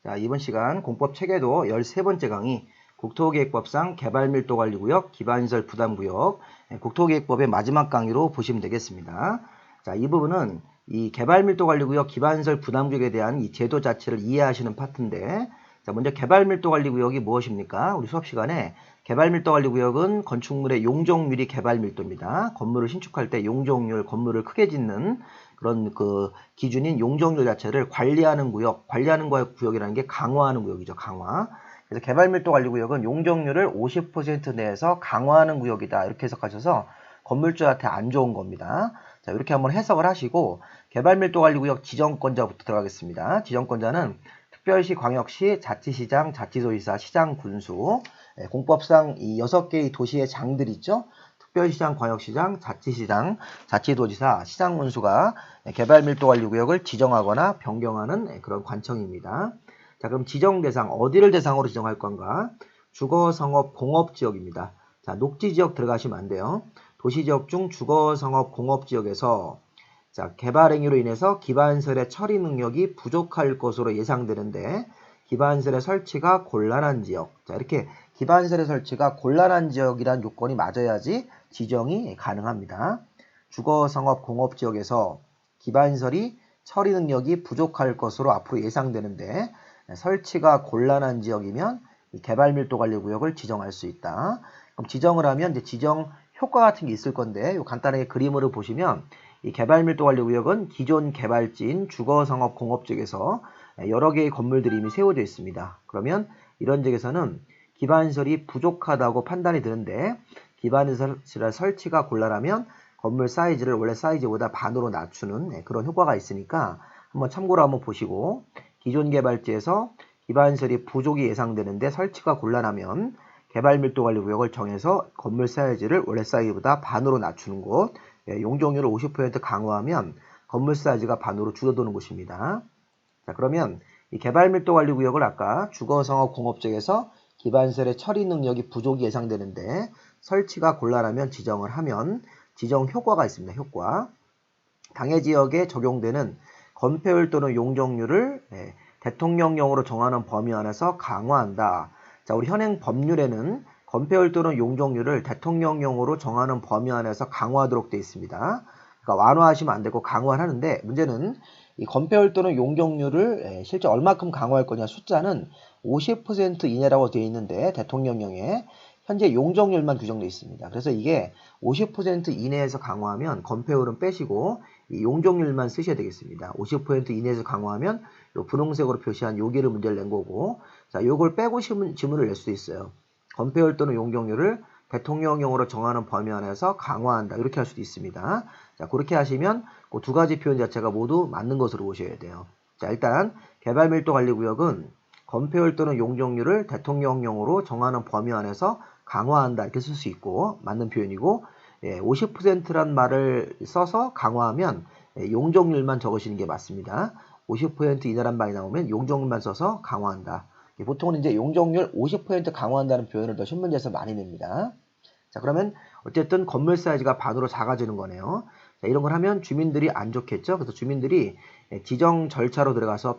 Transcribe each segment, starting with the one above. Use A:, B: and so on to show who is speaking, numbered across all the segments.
A: 자, 이번 시간 공법 체계도 13번째 강의 국토계획법상 개발밀도관리구역, 기반시설 부담구역, 국토계획법의 마지막 강의로 보시면 되겠습니다. 자, 이 부분은 이 개발밀도관리구역, 기반시설 부담구역에 대한 이 제도 자체를 이해하시는 파트인데, 자, 먼저 개발밀도관리구역이 무엇입니까? 우리 수업 시간에 개발밀도관리구역은 건축물의 용적률이 개발밀도입니다. 건물을 신축할 때 용적률, 건물을 크게 짓는 그런 그 기준인 용적률 자체를 관리하는 구역, 구역이라는 게 강화하는 구역이죠. 강화. 그래서 개발밀도관리구역은 용적률을 50% 내에서 강화하는 구역이다. 이렇게 해석하셔서 건물주한테 안 좋은 겁니다. 자, 이렇게 한번 해석을 하시고 개발밀도관리구역 지정권자부터 들어가겠습니다. 지정권자는 특별시, 광역시, 자치시장, 자치도지사, 시장, 군수, 공법상 이 6개의 도시의 장들 있죠. 특별시장, 광역시장, 자치시장, 자치도지사, 시장군수가 개발밀도관리구역을 지정하거나 변경하는 그런 관청입니다. 자, 그럼 지정 대상, 어디를 대상으로 지정할 건가? 주거, 성업, 공업지역입니다. 자, 녹지지역 들어가시면 안 돼요. 도시지역 중 주거, 성업, 공업지역에서 자, 개발 행위로 인해서 기반시설의 처리 능력이 부족할 것으로 예상되는데 기반시설의 설치가 곤란한 지역. 자, 이렇게 기반시설의 설치가 곤란한 지역이란 요건이 맞아야지 지정이 가능합니다. 주거, 성업, 공업지역에서 기반시설이 처리 능력이 부족할 것으로 앞으로 예상되는데 설치가 곤란한 지역이면 개발밀도관리구역을 지정할 수 있다. 그럼 지정을 하면 이제 지정 효과 같은 게 있을 건데 요 간단하게 그림으로 보시면 이 개발밀도관리구역은 기존 개발지인 주거, 성업, 공업지역에서 여러 개의 건물들이 이미 세워져 있습니다. 그러면 이런 지역에서는 기반시설이 부족하다고 판단이 드는데 기반시설 설치가 곤란하면 건물 사이즈를 원래 사이즈보다 반으로 낮추는 그런 효과가 있으니까 한번 참고로 한번 보시고 기존 개발지에서 기반시설이 부족이 예상되는데 설치가 곤란하면 개발밀도관리구역을 정해서 건물 사이즈를 원래 사이즈보다 반으로 낮추는 곳, 용적률을 50% 강화하면 건물 사이즈가 반으로 줄어드는 곳입니다. 자, 그러면 이 개발밀도관리구역을 아까 주거, 성업, 공업지역에서 기반시설의 처리 능력이 부족이 예상되는데 설치가 곤란하면 지정을 하면 지정 효과가 있습니다. 효과. 당해 지역에 적용되는 건폐율 또는 용적률을 대통령령으로 정하는 범위 안에서 강화한다. 자, 우리 현행 법률에는 건폐율 또는 용적률을 대통령령으로 정하는 범위 안에서 강화하도록 되어 있습니다. 그러니까 완화하시면 안 되고 강화를 하는데 문제는 이 건폐율 또는 용적률을 실제 얼마큼 강화할 거냐 숫자는 50% 이내라고 되어 있는데 대통령령에 현재 용적률만 규정되어 있습니다. 그래서 이게 50% 이내에서 강화하면 건폐율은 빼시고 이 용적률만 쓰셔야 되겠습니다. 50% 이내에서 강화하면 요 분홍색으로 표시한 여기를 문제를 낸 거고 자, 요걸 빼고 지문을 낼 수도 있어요. 건폐율 또는 용적률을 대통령령으로 정하는 범위 안에서 강화한다. 이렇게 할 수도 있습니다. 자, 그렇게 하시면 그 두 가지 표현 자체가 모두 맞는 것으로 보셔야 돼요. 자, 일단 개발밀도관리구역은 건폐율 또는 용적률을 대통령령으로 정하는 범위 안에서 강화한다. 이렇게 쓸 수 있고 맞는 표현이고 50%란 말을 써서 강화하면 용적률만 적으시는 게 맞습니다. 50% 이내란 말이 나오면 용적률만 써서 강화한다. 보통은 이제 용적률 50% 강화한다는 표현을 더 신문지에서 많이 냅니다. 자, 그러면 어쨌든 건물 사이즈가 반으로 작아지는 거네요. 자, 이런 걸 하면 주민들이 안 좋겠죠. 그래서 주민들이 지정 절차로 들어가서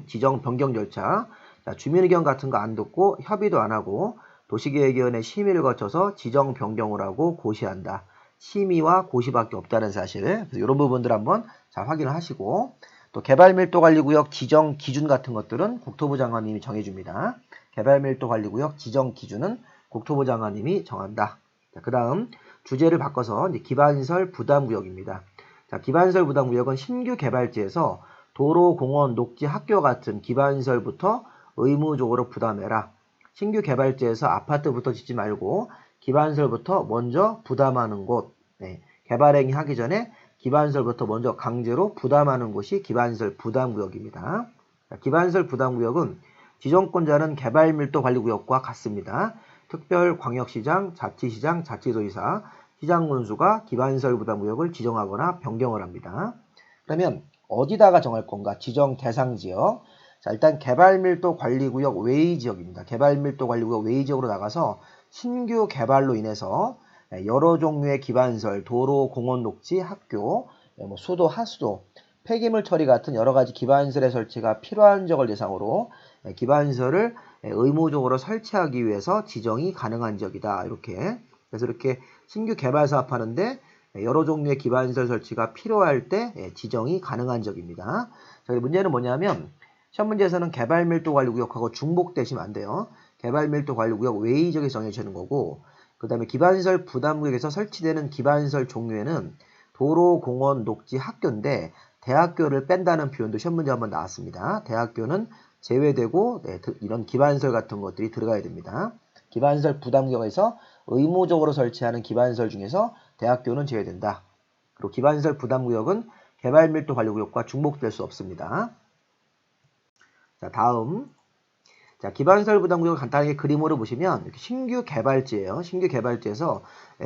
A: 지정 변경 절차, 자, 주민의견 같은 거 안 듣고 협의도 안 하고 도시계획위원회 심의를 거쳐서 지정 변경을 하고 고시한다. 심의와 고시밖에 없다는 사실. 그래서 이런 부분들 한번 잘 확인을 하시고 또 개발밀도관리구역 지정 기준 같은 것들은 국토부 장관님이 정해줍니다. 개발밀도관리구역 지정 기준은 국토부 장관님이 정한다. 자, 그 다음 주제를 바꿔서 이제 기반시설 부담구역입니다. 자, 기반시설 부담구역은 신규 개발지에서 도로, 공원, 녹지, 학교 같은 기반시설부터 의무적으로 부담해라. 신규 개발지에서 아파트부터 짓지 말고 기반시설부터 먼저 부담하는 곳. 개발행위 하기 전에 기반시설부터 먼저 강제로 부담하는 곳이 기반시설 부담구역입니다. 기반시설 부담구역은 지정권자는 개발밀도관리구역과 같습니다. 특별 광역시장, 자치시장, 자치도지사, 시장군수가 기반시설 부담구역을 지정하거나 변경을 합니다. 그러면 어디다가 정할 건가? 지정 대상 지역. 자, 일단 개발밀도관리구역 외의 지역입니다. 개발밀도관리구역 외의 지역으로 나가서 신규 개발로 인해서 여러 종류의 기반시설, 도로, 공원, 녹지, 학교, 수도, 하수도 폐기물 처리 같은 여러 가지 기반시설의 설치가 필요한 지역을 대상으로 기반시설을 의무적으로 설치하기 위해서 지정이 가능한 지역이다. 이렇게. 그래서 이렇게 신규 개발 사업하는데 여러 종류의 기반시설 설치가 필요할 때 지정이 가능한 지역입니다. 자, 문제는 뭐냐면 시험 문제에서는 개발밀도관리구역하고 중복되시면 안 돼요. 개발밀도관리구역 외의 지역에서 정해지는 거고, 그 다음에 기반시설 부담구역에서 설치되는 기반시설 종류에는 도로, 공원, 녹지, 학교인데 대학교를 뺀다는 표현도 시험 문제 한번 나왔습니다. 대학교는 제외되고 이런 기반시설 같은 것들이 들어가야 됩니다. 기반시설 부담구역에서 의무적으로 설치하는 기반시설 중에서 대학교는 제외된다. 그리고 기반시설 부담구역은 개발밀도관리구역과 중복될 수 없습니다. 자, 다음. 자, 기반시설 부담구역을 간단하게 그림으로 보시면 이렇게 신규 개발지예요. 신규 개발지에서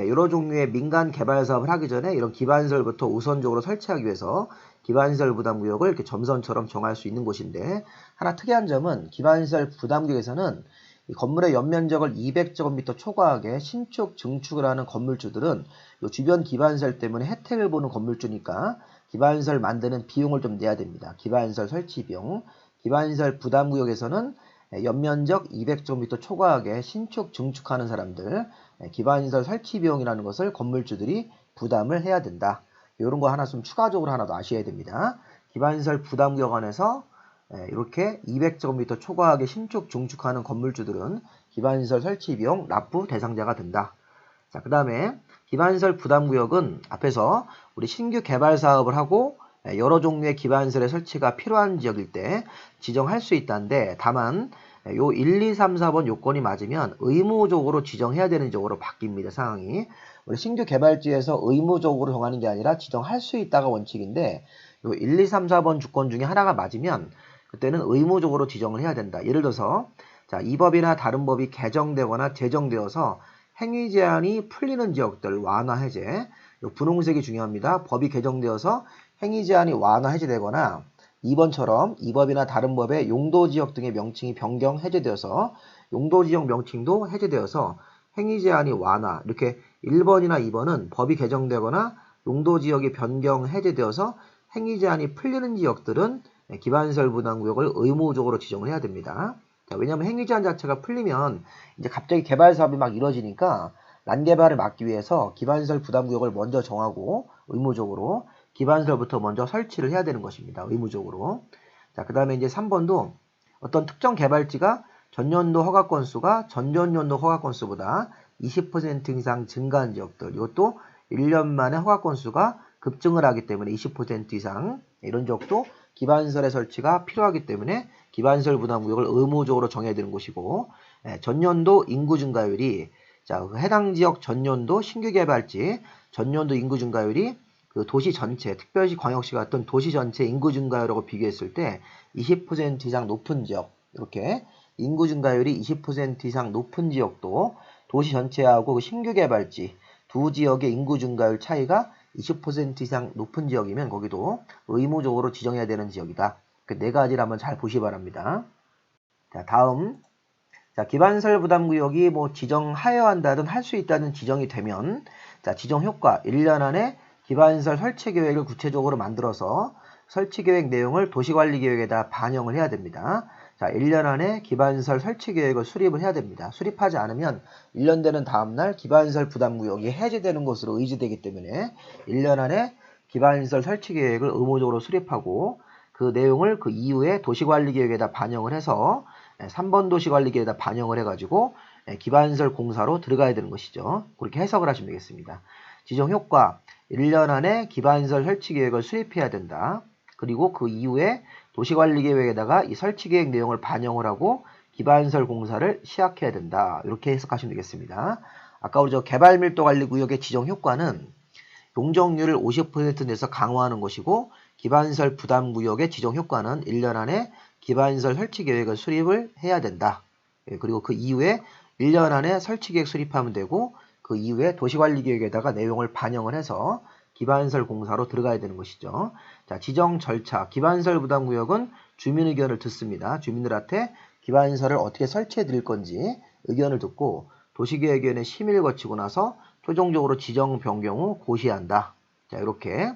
A: 여러 종류의 민간 개발 사업을 하기 전에 이런 기반시설부터 우선적으로 설치하기 위해서 기반시설 부담구역을 이렇게 점선처럼 정할 수 있는 곳인데, 하나 특이한 점은 기반시설 부담구역에서는 이 건물의 연면적을 200제곱미터 초과하게 신축, 증축을 하는 건물주들은 이 주변 기반시설 때문에 혜택을 보는 건물주니까 기반시설 만드는 비용을 좀 내야 됩니다. 기반시설 설치 비용. 기반시설 부담구역에서는 연면적 200제곱미터 초과하게 신축, 증축하는 사람들 기반시설 설치 비용이라는 것을 건물주들이 부담을 해야 된다. 이런 거 하나 좀 추가적으로 하나 더 아셔야 됩니다. 기반시설 부담구역 안에서 이렇게 200제곱미터 초과하게 신축, 증축하는 건물주들은 기반시설 설치 비용 납부 대상자가 된다. 자, 그 다음에 기반시설 부담구역은 앞에서 우리 신규 개발 사업을 하고 여러 종류의 기반시설의 설치가 필요한 지역일 때 지정할 수 있다는데, 다만 요 1, 2, 3, 4번 요건이 맞으면 의무적으로 지정해야 되는 지역으로 바뀝니다. 상황이. 우리 신규 개발지에서 의무적으로 정하는 게 아니라 지정할 수 있다가 원칙인데, 요 1, 2, 3, 4번 주권 중에 하나가 맞으면 그때는 의무적으로 지정을 해야 된다. 예를 들어서 자, 이 법이나 다른 법이 개정되거나 제정되어서 행위 제한이 풀리는 지역들 완화 해제. 요 분홍색이 중요합니다. 법이 개정되어서 행위 제한이 완화 해제되거나 2번처럼 이 법이나 다른 법의 용도지역 등의 명칭이 변경 해제되어서 용도지역 명칭도 해제되어서 행위 제한이 완화. 이렇게 1번이나 2번은 법이 개정되거나 용도지역이 변경 해제되어서 행위 제한이 풀리는 지역들은 기반시설 부담구역을 의무적으로 지정을 해야 됩니다. 자, 왜냐하면 행위 제한 자체가 풀리면 이제 갑자기 개발 사업이 막 이루어지니까 난개발을 막기 위해서 기반시설 부담구역을 먼저 정하고 의무적으로 기반시설부터 먼저 설치를 해야 되는 것입니다. 의무적으로. 자, 그 다음에 이제 3번도 어떤 특정 개발지가 전년도 허가 건수가 전전년도 허가 건수보다 20% 이상 증가한 지역들, 이것도 1년 만에 허가 건수가 급증을 하기 때문에 20% 이상 이런 지역도 기반시설의 설치가 필요하기 때문에 기반시설 부담구역을 의무적으로 정해야 되는 곳이고, 전년도 인구 증가율이 자, 해당 지역 전년도 신규 개발지 전년도 인구 증가율이 그 도시 전체, 특별시, 광역시 같은 도시 전체 인구 증가율하고 비교했을 때 20% 이상 높은 지역, 이렇게 인구 증가율이 20% 이상 높은 지역도 도시 전체하고 그 신규 개발지 두 지역의 인구 증가율 차이가 20% 이상 높은 지역이면 거기도 의무적으로 지정해야 되는 지역이다. 그 네 가지를 한번 잘 보시기 바랍니다. 자, 다음. 자, 기반시설 부담구역이 뭐 지정하여야 한다든 할 수 있다는 지정이 되면, 자, 지정 효과 1년 안에 기반시설 설치 계획을 구체적으로 만들어서 설치 계획 내용을 도시관리 계획에다 반영을 해야 됩니다. 자, 1년 안에 기반시설 설치 계획을 수립을 해야 됩니다. 수립하지 않으면 1년 되는 다음날 기반시설 부담구역이 해제되는 것으로 의지되기 때문에 1년 안에 기반시설 설치 계획을 의무적으로 수립하고 그 내용을 그 이후에 도시관리 계획에다 반영을 해서 3번 도시관리 계획에다 반영을 해가지고 기반시설 공사로 들어가야 되는 것이죠. 그렇게 해석을 하시면 되겠습니다. 지정 효과 1년 안에 기반시설 설치 계획을 수립해야 된다. 그리고 그 이후에 도시관리 계획에다가 이 설치 계획 내용을 반영을 하고 기반시설 공사를 시작해야 된다. 이렇게 해석하시면 되겠습니다. 아까 우리 저 개발밀도관리구역의 지정 효과는 용적률을 50% 내서 강화하는 것이고, 기반시설 부담구역의 지정 효과는 1년 안에 기반시설 설치 계획을 수립을 해야 된다. 그리고 그 이후에 1년 안에 설치 계획 수립하면 되고, 그 이후에 도시관리 계획에다가 내용을 반영을 해서 기반시설 공사로 들어가야 되는 것이죠. 자, 지정 절차. 기반시설 부담구역은 주민 의견을 듣습니다. 주민들한테 기반시설을 어떻게 설치해 드릴 건지 의견을 듣고 도시계획위원회 심의를 거치고 나서 최종적으로 지정 변경 후 고시한다. 자, 이렇게.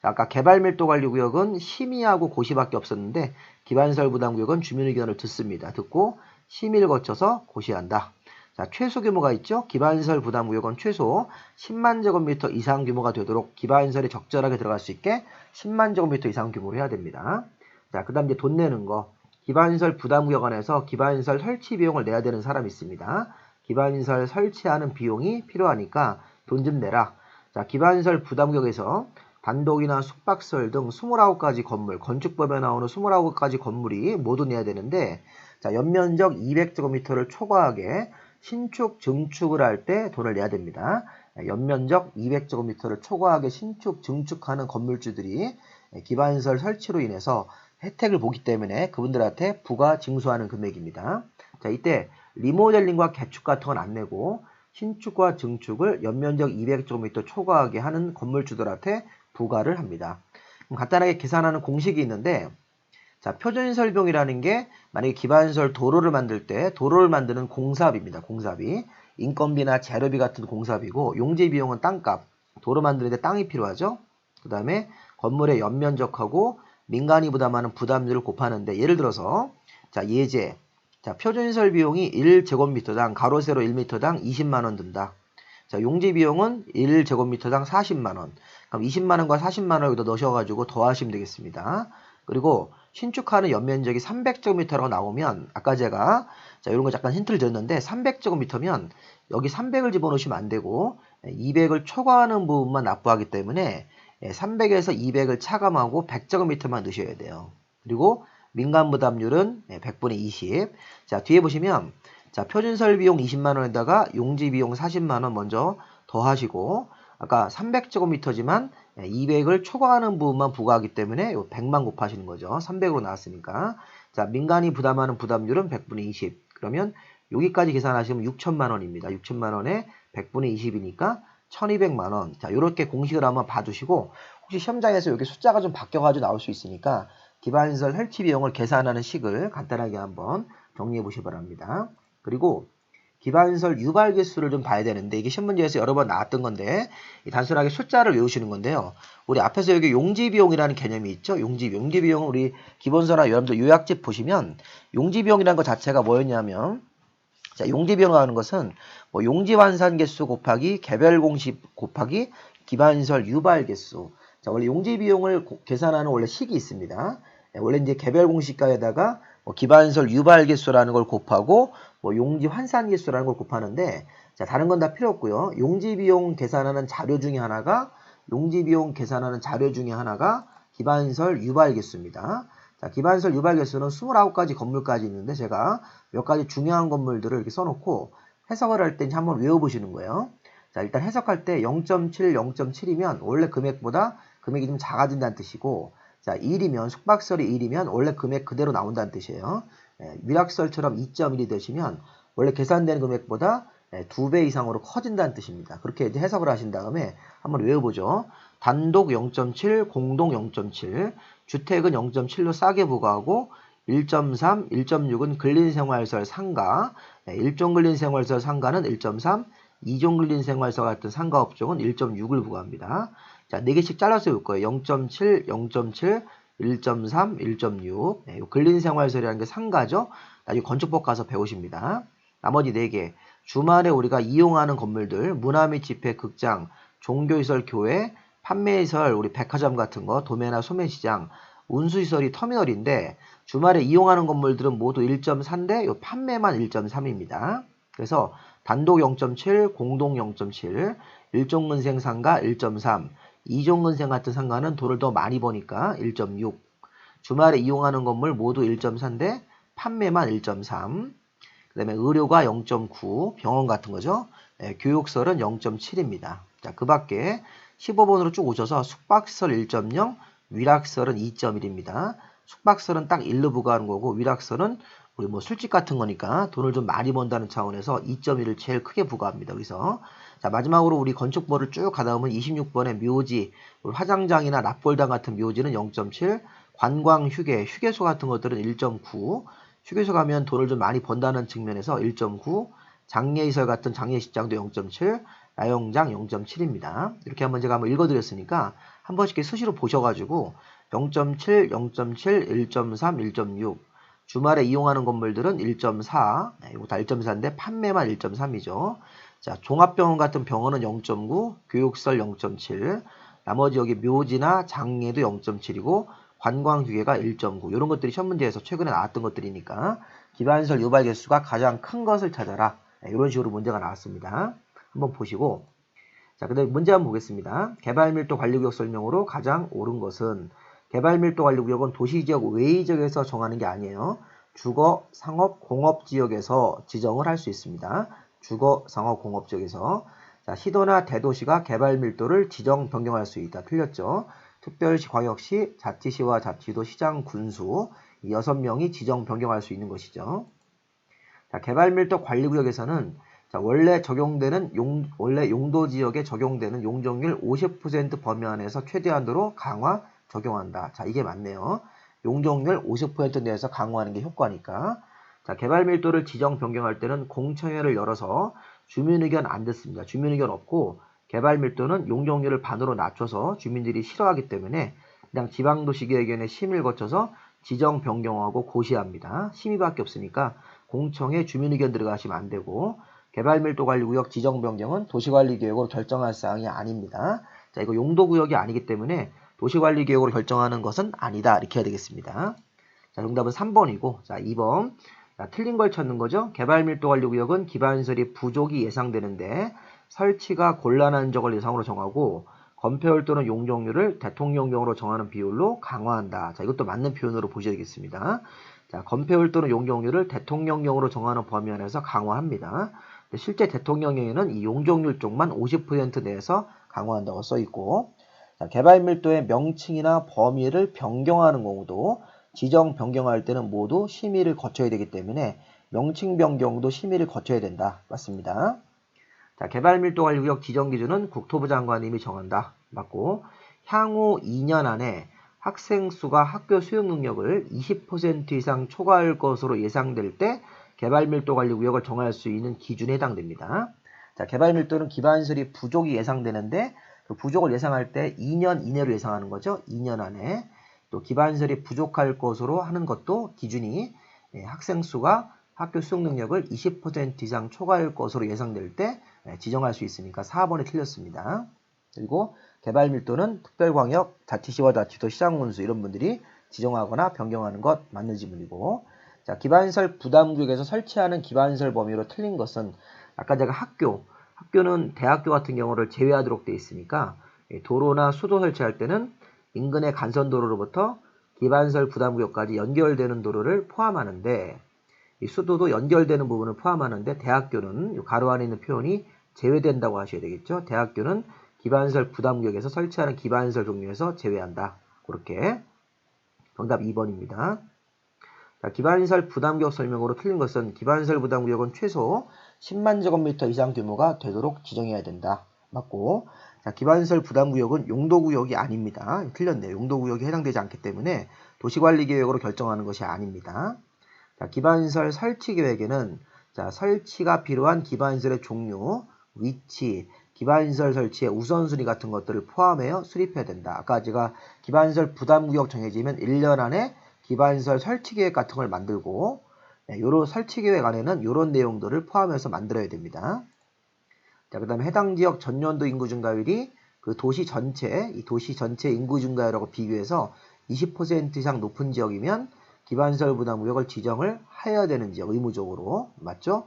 A: 아까 개발밀도관리구역은 심의하고 고시밖에 없었는데 기반시설 부담구역은 주민의견을 듣습니다. 듣고 심의를 거쳐서 고시한다. 자, 최소 규모가 있죠. 기반시설 부담구역은 최소 10만 제곱미터 이상 규모가 되도록 기반시설이 적절하게 들어갈 수 있게 10만 제곱미터 이상 규모로 해야 됩니다. 자, 그 다음 이제 돈 내는 거. 기반시설 부담구역 안에서 기반시설 설치 비용을 내야 되는 사람이 있습니다. 기반시설 설치하는 비용이 필요하니까 돈 좀 내라. 자, 기반시설 부담구역에서 단독이나 숙박시설 등 29가지 건물, 건축법에 나오는 29가지 건물이 모두 내야 되는데, 자, 연면적 200제곱미터를 초과하게 신축, 증축을 할 때 돈을 내야 됩니다. 연면적 200제곱미터를 초과하게 신축, 증축하는 건물주들이 기반시설 설치로 인해서 혜택을 보기 때문에 그분들한테 부가 징수하는 금액입니다. 자, 이때 리모델링과 개축 같은 건 안 내고 신축과 증축을 연면적 200제곱미터 초과하게 하는 건물주들한테 부과를 합니다. 그럼 간단하게 계산하는 공식이 있는데, 자, 표준시설비용이라는 게 만약에 기반시설 도로를 만들 때 도로를 만드는 공사비입니다. 공사비. 인건비나 재료비 같은 공사비고, 용지비용은 땅값. 도로 만드는데 땅이 필요하죠. 그 다음에 건물의 연면적하고 민간이 부담하는 부담률을 곱하는데, 예를 들어서 자, 예제. 자, 표준시설 비용이 1제곱미터당 가로 세로 1m당 20만원 든다. 자, 용지 비용은 1제곱미터당 40만원. 그럼 20만원과 40만원 여기다 넣으셔가지고 더하시면 되겠습니다. 그리고 신축하는 연면적이 300제곱미터라고 나오면, 아까 제가 자, 이런 거 잠깐 힌트를 줬는데 300제곱미터면 여기 300을 집어넣으시면 안 되고 200을 초과하는 부분만 납부하기 때문에 300에서 200을 차감하고 100제곱미터만 넣으셔야 돼요. 그리고 민간 부담률은 100분의 20. 자, 뒤에 보시면 자, 표준시설 비용 20만원에다가 용지 비용 40만원 먼저 더하시고, 아까 300제곱미터지만 200을 초과하는 부분만 부과하기 때문에 100만 곱하시는 거죠. 300으로 나왔으니까. 자, 민간이 부담하는 부담률은 100분의 20. 그러면 여기까지 계산하시면 6천만원입니다. 6천만원에 100분의 20이니까 1200만원. 자, 요렇게 공식을 한번 봐두시고, 혹시 시험장에서 여기 숫자가 좀 바뀌어가지고 나올 수 있으니까 기반시설 설치 비용을 계산하는 식을 간단하게 한번 정리해 보시기 바랍니다. 그리고 기반시설 유발 개수를 좀 봐야 되는데, 이게 신문지에서 여러 번 나왔던 건데 단순하게 숫자를 외우시는 건데요. 우리 앞에서 여기 용지비용이라는 개념이 있죠. 용지비용은 우리 기본서나 여러분들 요약집 보시면 용지비용이라는 것 자체가 뭐였냐면, 자, 용지비용이라는 것은 뭐 용지 환산 개수 곱하기 개별 공식 곱하기 기반시설 유발 개수. 자, 원래 용지비용을 계산하는 원래 식이 있습니다. 원래 이제 개별 공식가에다가 뭐 기반시설 유발 개수라는 걸 곱하고 뭐 용지 환산 개수라는 걸 곱하는데, 자, 다른 건 다 필요 없고요. 용지비용 계산하는 자료 중에 하나가 기반시설 유발 개수입니다. 자, 기반시설 유발 개수는 29가지 건물까지 있는데 제가 몇 가지 중요한 건물들을 이렇게 써놓고 해석을 할 때 한번 외워보시는 거예요. 자, 일단 해석할 때 0.7, 0.7이면 원래 금액보다 금액이 좀 작아진다는 뜻이고, 자, 1이면 숙박시설이 1이면 원래 금액 그대로 나온다는 뜻이에요. 위락시설처럼 2.1이 되시면 원래 계산되는 금액보다 2배 이상으로 커진다는 뜻입니다. 그렇게 이제 해석을 하신 다음에 한번 외워보죠. 단독 0.7, 공동 0.7, 주택은 0.7로 싸게 부과하고 1.3, 1.6은 근린생활시설 상가, 일종 근린생활시설 상가는 1.3, 이종 근린생활시설 같은 상가 업종은 1.6을 부과합니다. 자, 4개씩 잘라서 외울 거예요. 0.7, 0.7, 1.3, 1.6. 네, 근린생활시설이라는 게 상가죠. 나중에 건축법 가서 배우십니다. 나머지 4개. 주말에 우리가 이용하는 건물들, 문화 및 집회, 극장, 종교시설, 교회, 판매시설, 우리 백화점 같은 거, 도매나 소매시장, 운수시설이 터미널인데 주말에 이용하는 건물들은 모두 1.4인데 요 판매만 1.3입니다. 그래서 단독 0.7, 공동 0.7, 일종근생 상가 1.3, 이종근생 같은 상가는 돈을 더 많이 버니까 1.6, 주말에 이용하는 건물 모두 1.4인데 판매만 1.3, 그 다음에 의료가 0.9, 병원 같은 거죠. 교육설은 0.7입니다. 자, 그 밖에 15번으로 쭉 오셔서 숙박시설 1.0, 위락시설은 2.1입니다. 숙박시설은 딱 1로 부과하는 거고, 위락시설은 우리 뭐 술집 같은 거니까 돈을 좀 많이 번다는 차원에서 2.1을 제일 크게 부과합니다. 여기서. 자, 마지막으로 우리 건축법을 쭉 가다 보면 26번에 묘지, 화장장이나 납골당 같은 묘지는 0.7, 관광, 휴게소 같은 것들은 1.9, 휴게소 가면 돈을 좀 많이 번다는 측면에서 1.9, 장례시설 같은 장례식장도 0.7, 야영장 0.7입니다. 이렇게 한번 제가 한번 읽어드렸으니까 한 번씩 수시로 보셔가지고 0.7, 0.7, 1.3, 1.6 주말에 이용하는 건물들은 1.4, 이거 다 1.4인데 판매만 1.3이죠. 자, 종합병원 같은 병원은 0.9, 교육시설 0.7, 나머지 여기 묘지나 장례도 0.7이고 관광휴게가 1.9 이런 것들이 시험 문제에서 최근에 나왔던 것들이니까 기반시설 유발 개수가 가장 큰 것을 찾아라. 이런 식으로 문제가 나왔습니다. 한번 보시고 자, 그다음에 문제 한번 보겠습니다. 개발밀도 관리구역 설명으로 가장 옳은 것은 개발밀도 관리구역은 도시지역 외의지역에서 정하는 게 아니에요. 주거, 상업, 공업지역에서 지정을 할 수 있습니다. 주거, 상업, 공업지역에서 자, 시도나 대도시가 개발밀도를 지정 변경할 수 있다. 틀렸죠. 특별시, 광역시, 자치시와 자치도, 시장, 군수 이 6명이 지정 변경할 수 있는 것이죠. 자, 개발밀도 관리구역에서는 자, 원래 용도 지역에 적용되는 용적률 50% 범위 안에서 최대한도로 강화 적용한다. 자, 이게 맞네요. 용적률 50% 내에서 강화하는 게 효과니까. 자, 개발밀도를 지정 변경할 때는 공청회를 열어서 주민의견 안 듣습니다. 주민의견 없고 개발밀도는 용적률을 반으로 낮춰서 주민들이 싫어하기 때문에 그냥 지방도시계획위원회 심의를 거쳐서 지정 변경하고 고시합니다. 심의밖에 없으니까 공청회 주민의견 들어가시면 안 되고 개발밀도관리구역 지정 변경은 도시관리계획으로 결정할 사항이 아닙니다. 자, 이거 용도구역이 아니기 때문에 도시관리계획으로 결정하는 것은 아니다. 이렇게 해야 되겠습니다. 자, 정답은 3번이고, 자, 2번. 자, 틀린 걸 찾는 거죠. 개발밀도관리구역은 기반시설이 부족이 예상되는데 설치가 곤란한 적을 예상으로 정하고 건폐율 또는 용적률을 대통령령으로 정하는 비율로 강화한다. 자, 이것도 맞는 표현으로 보셔야겠습니다. 자, 건폐율 또는 용적률을 대통령령으로 정하는 범위 안에서 강화합니다. 실제 대통령령에는 이 용적률 쪽만 50% 내에서 강화한다고 써있고 자, 개발밀도의 명칭이나 범위를 변경하는 경우도 지정 변경할 때는 모두 심의를 거쳐야 되기 때문에 명칭 변경도 심의를 거쳐야 된다. 맞습니다. 자, 개발밀도관리구역 지정 기준은 국토부 장관님이 정한다. 맞고 향후 2년 안에 학생 수가 학교 수용 능력을 20% 이상 초과할 것으로 예상될 때 개발밀도관리구역을 정할 수 있는 기준에 해당됩니다. 자, 개발밀도는 기반시설이 부족이 예상되는데 그 부족을 예상할 때 2년 이내로 예상하는 거죠. 2년 안에 또 기반시설이 부족할 것으로 하는 것도 기준이 학생 수가 학교 수용 능력을 20% 이상 초과할 것으로 예상될 때 지정할 수 있으니까 4번이 틀렸습니다. 그리고 개발밀도는 특별광역, 자치시와 자치도, 시장군수 이런 분들이 지정하거나 변경하는 것 맞는 지문이고 자, 기반시설 부담구역에서 설치하는 기반시설 범위로 틀린 것은 아까 제가 학교는 대학교 같은 경우를 제외하도록 되어 있으니까 도로나 수도 설치할 때는 인근의 간선도로로부터 기반시설 부담구역까지 연결되는 도로를 포함하는데 이 수도도 연결되는 부분을 포함하는데 대학교는 가로 안에 있는 표현이 제외된다고 하셔야 되겠죠. 대학교는 기반시설 부담구역에서 설치하는 기반시설 종류에서 제외한다. 그렇게 정답 2번입니다. 자, 기반시설 부담구역 설명으로 틀린 것은 기반시설 부담구역은 최소 10만 제곱미터 이상 규모가 되도록 지정해야 된다. 맞고 자, 기반시설 부담구역은 용도구역이 아닙니다. 틀렸네요. 용도구역에 해당되지 않기 때문에 도시관리계획으로 결정하는 것이 아닙니다. 자, 기반시설 설치계획에는 자, 설치가 필요한 기반시설의 종류, 위치, 기반시설 설치의 우선순위 같은 것들을 포함하여 수립해야 된다. 아까 제가 기반시설 부담구역 정해지면 1년 안에 기반시설 설치계획 같은 걸 만들고 요런 설치계획 안에는 이런 내용들을 포함해서 만들어야 됩니다. 자, 그 다음에 해당 지역 전년도 인구 증가율이 그 도시 전체 인구 증가율하고 비교해서 20% 이상 높은 지역이면 기반시설 부담구역을 지정을 해야 되는 지역 의무적으로 맞죠?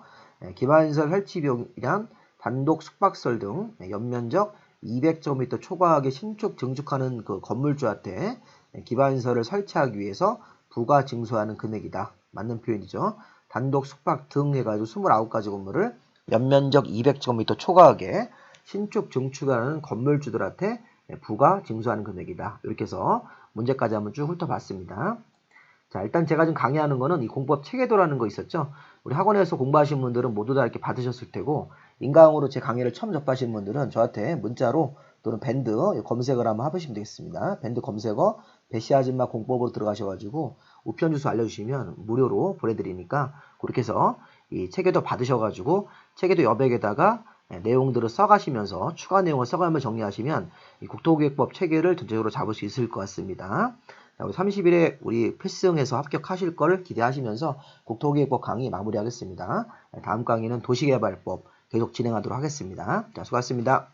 A: 기반시설 설치 비용이란 단독 숙박시설 등 연면적 200제곱미터 초과하게 신축 증축하는 그 건물주한테 기반시설을 설치하기 위해서 부가 징수하는 금액이다. 맞는 표현이죠. 단독 숙박 등 해가지고 29가지 건물을 연면적 200제곱미터 초과하게 신축 증축하는 건물주들한테 부가 징수하는 금액이다. 이렇게 해서 문제까지 한번 쭉 훑어봤습니다. 자, 일단 제가 지금 강의하는 거는 이 공법 체계도라는 거 있었죠. 우리 학원에서 공부하신 분들은 모두 다 이렇게 받으셨을 테고 인강으로 제 강의를 처음 접하신 분들은 저한테 문자로 또는 밴드 검색을 한번 해보시면 되겠습니다. 밴드 검색어 배시아줌마 공법으로 들어가셔가지고 우편 주소 알려주시면 무료로 보내드리니까 그렇게 해서 이 체계도 받으셔가지고 체계도 여백에다가 내용들을 써가시면서 추가 내용을 써가면서 정리하시면 이 국토기획법 체계를 전체적으로 잡을 수 있을 것 같습니다. 자, 우리 30일에 우리 필승해서 합격하실 거를 기대하시면서 국토기획법 강의 마무리하겠습니다. 다음 강의는 도시개발법 계속 진행하도록 하겠습니다. 자, 수고하셨습니다.